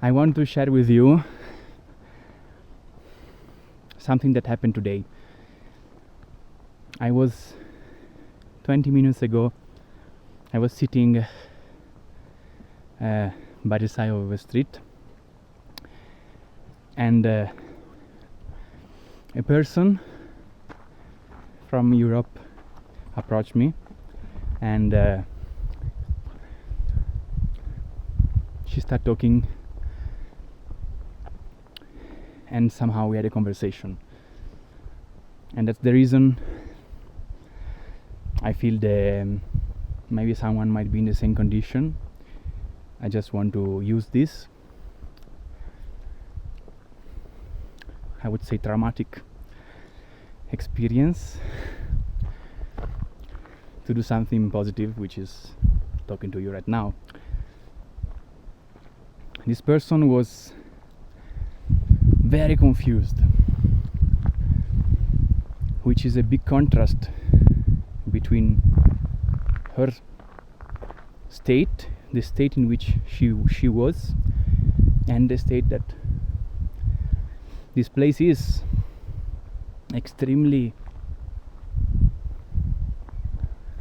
I want to share with you something that happened today. I was 20 minutes ago, I was sitting by the side of a street, and a person from Europe approached me, and she started talking, and somehow we had a conversation. And that's the reason I feel that maybe someone might be in the same condition. I just want to use this, I would say, traumatic experience to do something positive, which is talking to you right now. This person was very confused, which is a big contrast between her state, the state in which she was, and the state that this place is. Extremely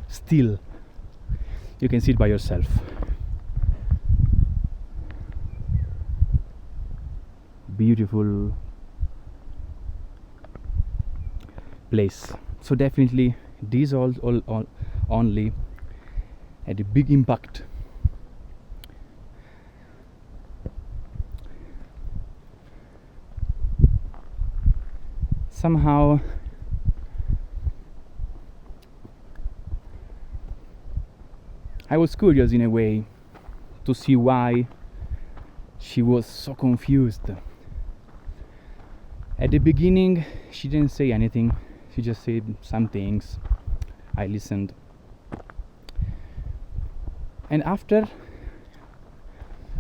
still. You can see it by yourself. Beautiful place. So definitely these all only had a big impact. Somehow I was curious in a way to see why she was so confused. At the beginning she didn't say anything, she just said some things. I listened, and after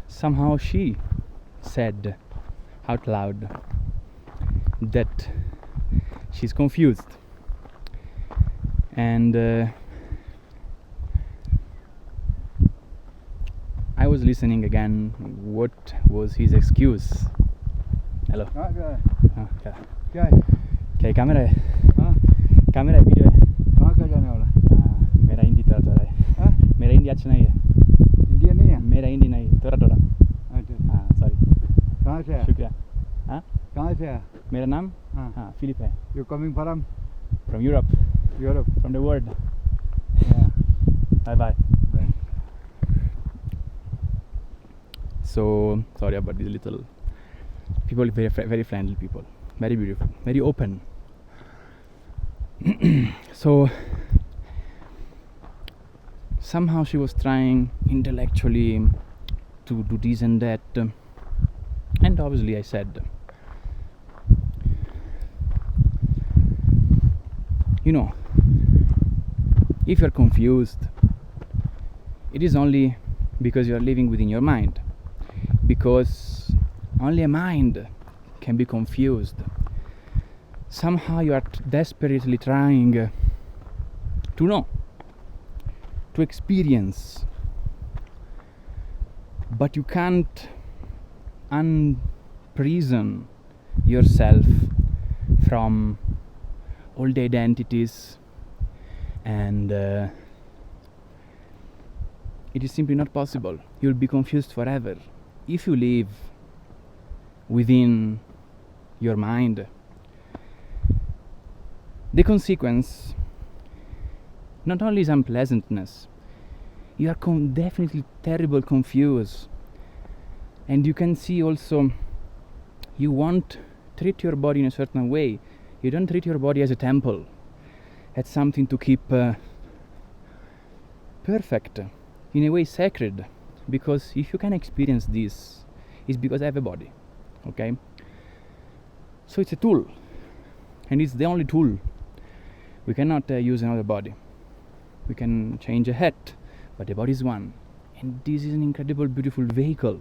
somehow she said out loud that she's confused, and I was listening again. What was his excuse? Hello. क्या क्या camera है? हाँ camera है, video है? कहाँ का जाने वाला? मेरा हिंदी थोड़ा है. हाँ मेरा हिंदी अच्छा नहीं है. इंडिया नहीं है? मेरा हिंदी नहीं, थोड़ा अच्छा हाँ, सॉरी. कहाँ से है? शुक्रिया. हाँ, कहाँ से है? मेरा नाम हाँ फिलिप है. You coming from From Europe, Europe? from the world. Yeah. Bye bye. Bye. So sorry about these little people. Very friendly people, very beautiful, very open. So somehow she was trying intellectually to do this and that, and obviously I said, you know, if you're confused, it is only because you're living within your mind, because only a mind can be confused. Somehow you are desperately trying to know, to experience, but you can't unprison yourself from all the identities, and it is simply not possible. You'll be confused forever if you live within your mind. The consequence not only is unpleasantness, you are definitely terrible confused, and you can see also you won't treat your body in a certain way. You don't treat your body as a temple, as something to keep perfect, in a way sacred, because if you can experience this, it's because I have a body, okay? So it's a tool, and it's the only tool. We cannot use another body. We can change a hat, but the body is one, and this is an incredible, beautiful vehicle.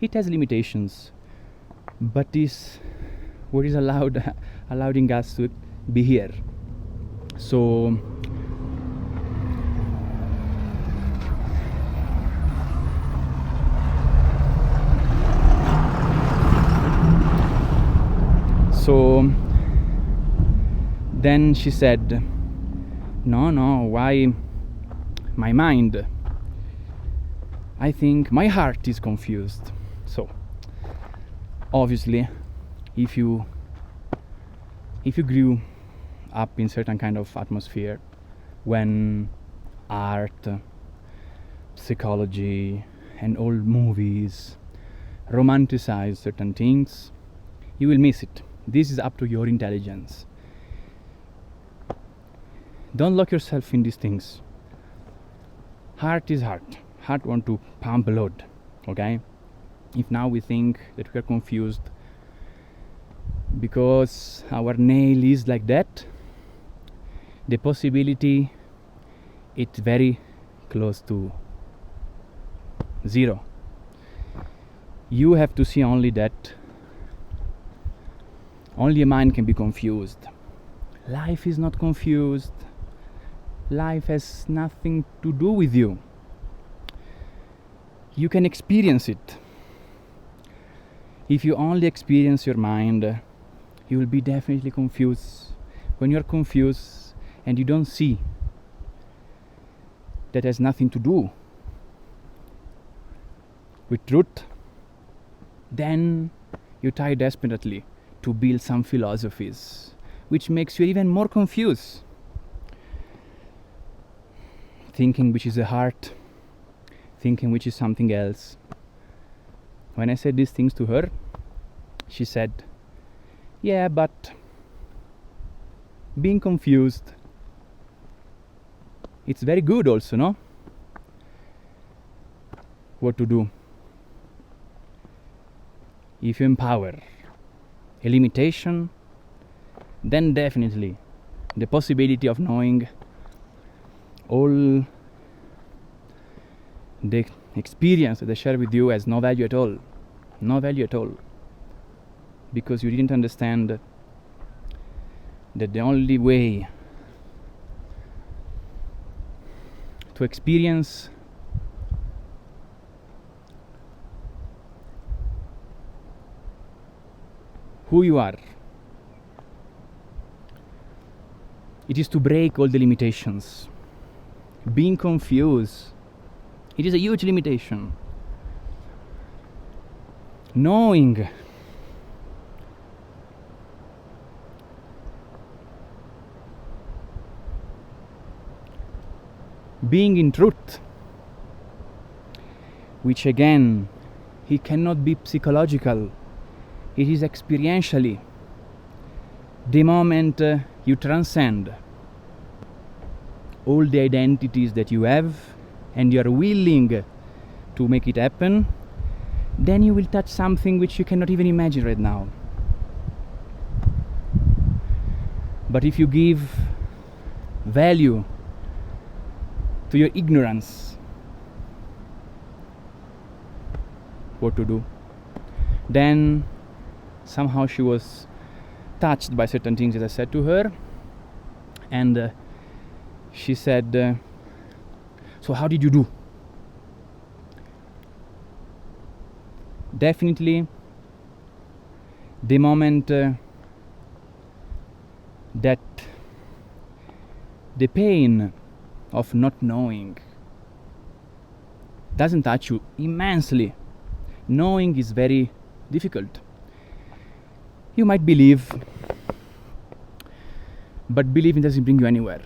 It has limitations, but this what is allowing us to be here. So Then she said, no, why my mind? I think my heart is confused. So obviously, if you grew up in certain kind of atmosphere when art, psychology and old movies romanticize certain things, you will miss it. This is up to your intelligence. Don't lock yourself in these things. Heart is heart. Heart want to pump blood, okay? If now we think that we are confused because our nail is like that, the possibility it's very close to zero. You have to see only that only a mind can be confused. Life is not confused. Life has nothing to do with you. You can experience it. If you only experience your mind, you will be definitely confused. When you're confused and you don't see, that has nothing to do with truth, then you try desperately to build some philosophies, which makes you even more confused. Thinking which is a heart, thinking which is something else. When I said these things to her, she said, yeah, but being confused, it's very good also, no? What to do? If you empower a limitation, then definitely the possibility of knowing all the experience that I share with you has no value at all. No value at all. Because you didn't understand that the only way to experience who you are, it is to break all the limitations. Being confused, it is a huge limitation. Knowing being in truth, which again, it cannot be psychological, it is experientially. The moment you transcend all the identities that you have and you are willing to make it happen, then you will touch something which you cannot even imagine right now. But if you give value to your ignorance, what to do? Then somehow she was touched by certain things that I said to her, and she said, so how did you do? Definitely the moment that the pain of not knowing doesn't touch you immensely. Knowing is very difficult. You might believe, but believing doesn't bring you anywhere.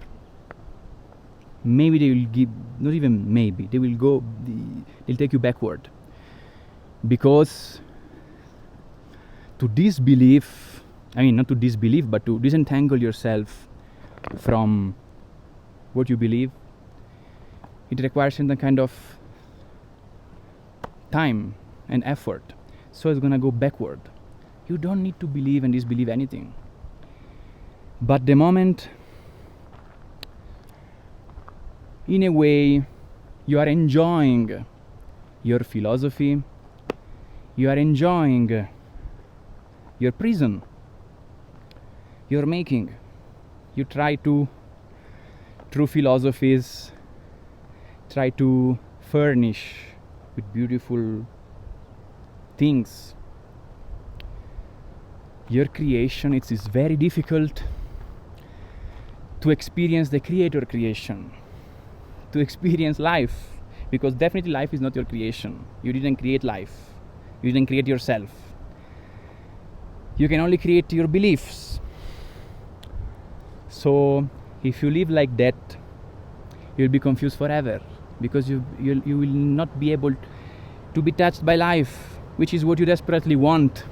Maybe they will give, not even maybe, they'll take you backward. Because to disbelief, I mean not to disbelief, but to disentangle yourself from what you believe, it requires some kind of time and effort. So it's gonna go backward. You don't need to believe and disbelieve anything. But the moment, in a way, you are enjoying your philosophy, you are enjoying your prison you're making. You try to, through philosophies, try to furnish with beautiful things your creation. It is very difficult to experience the creator creation, to experience life, because definitely life is not your creation. You didn't create life. You didn't create yourself. You can only create your beliefs. So if you live like that, you'll be confused forever, because you will not be able to be touched by life, which is what you desperately want.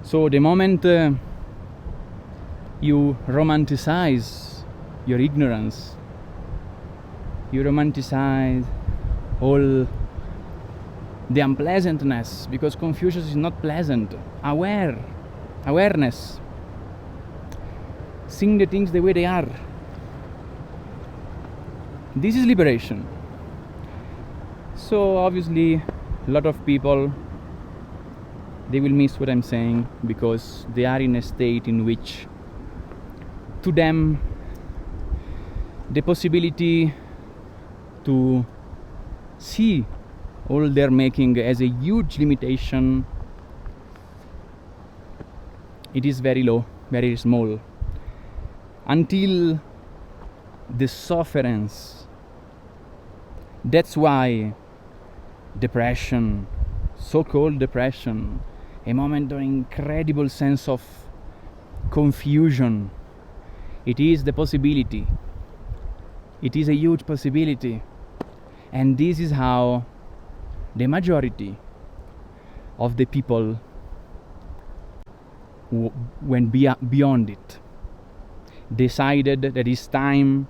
So the moment you romanticize your ignorance, you romanticize all the unpleasantness, because confusion is not pleasant. Awareness, seeing the things the way they are. This is liberation. So obviously a lot of people, they will miss what I'm saying, because they are in a state in which to them the possibility to see all they're making as a huge limitation, it is very low, very small, until the sufferance. That's why depression, so-called depression, a moment of incredible sense of confusion, it is the possibility. It is a huge possibility. And this is how the majority of the people went beyond it, decided that it's time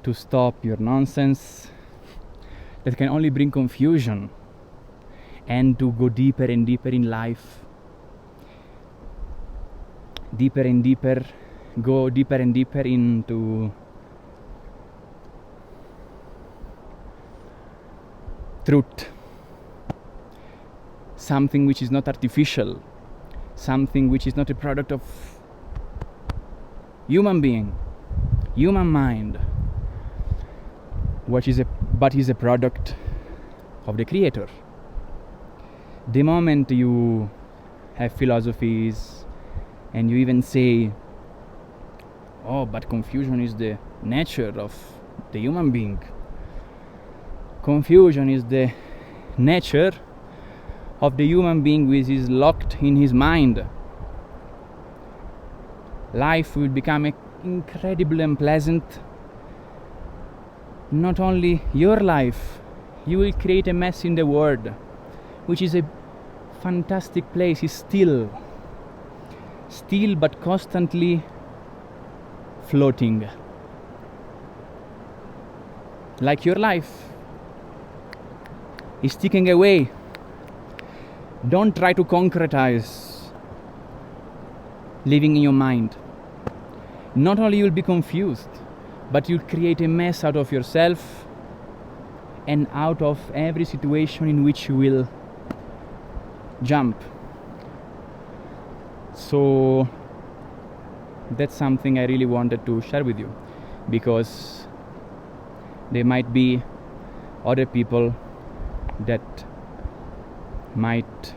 to stop your nonsense that can only bring confusion, and to go deeper and deeper in life, deeper and deeper, go deeper and deeper into truth, something which is not artificial, something which is not a product of human being, human mind, but is a product of the creator. The moment you have philosophies and you even say, oh, but confusion is the nature of the human being, confusion is the nature of the human being which is locked in his mind, life will become incredibly unpleasant. Not only your life, you will create a mess in the world, which is a fantastic place. Is still but constantly floating, like your life is ticking away. Don't try to concretize living in your mind. Not only you'll be confused, but you'll create a mess out of yourself and out of every situation in which you will jump. So that's something I really wanted to share with you, because there might be other people that might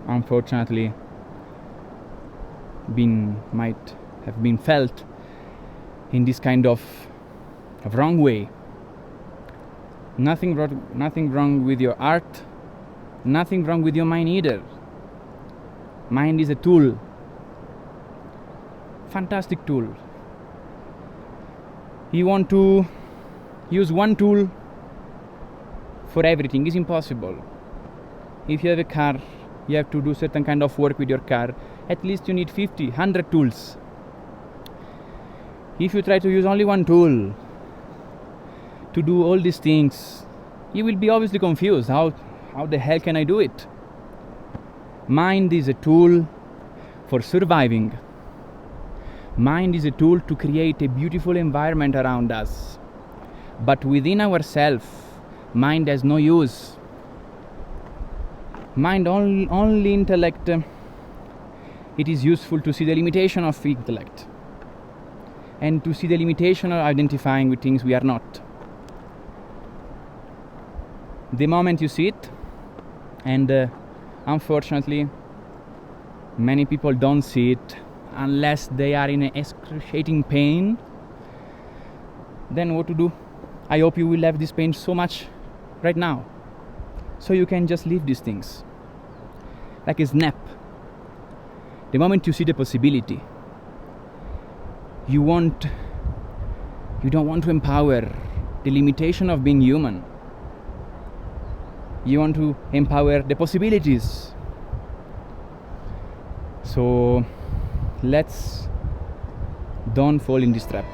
unfortunately might have been felt in this kind of wrong way. Nothing wrong with your art, nothing wrong with your mind either. Mind is a tool, fantastic tool. You want to use one tool for everything is impossible. If you have a car, you have to do certain kind of work with your car. At least you need 50, 100 tools. If you try to use only one tool to do all these things, you will be obviously confused. How the hell can I do it? Mind is a tool for surviving. Mind is a tool to create a beautiful environment around us. But within ourselves, mind has no use. Mind only intellect. It is useful to see the limitation of intellect, and to see the limitation of identifying with things we are not. The moment you see it, And unfortunately, many people don't see it unless they are in excruciating pain. Then what to do? I hope you will have this pain so much right now, so you can just leave these things like a snap. The moment you see the possibility, you don't want to empower the limitation of being human. You want to empower the possibilities. So let's don't fall in this trap.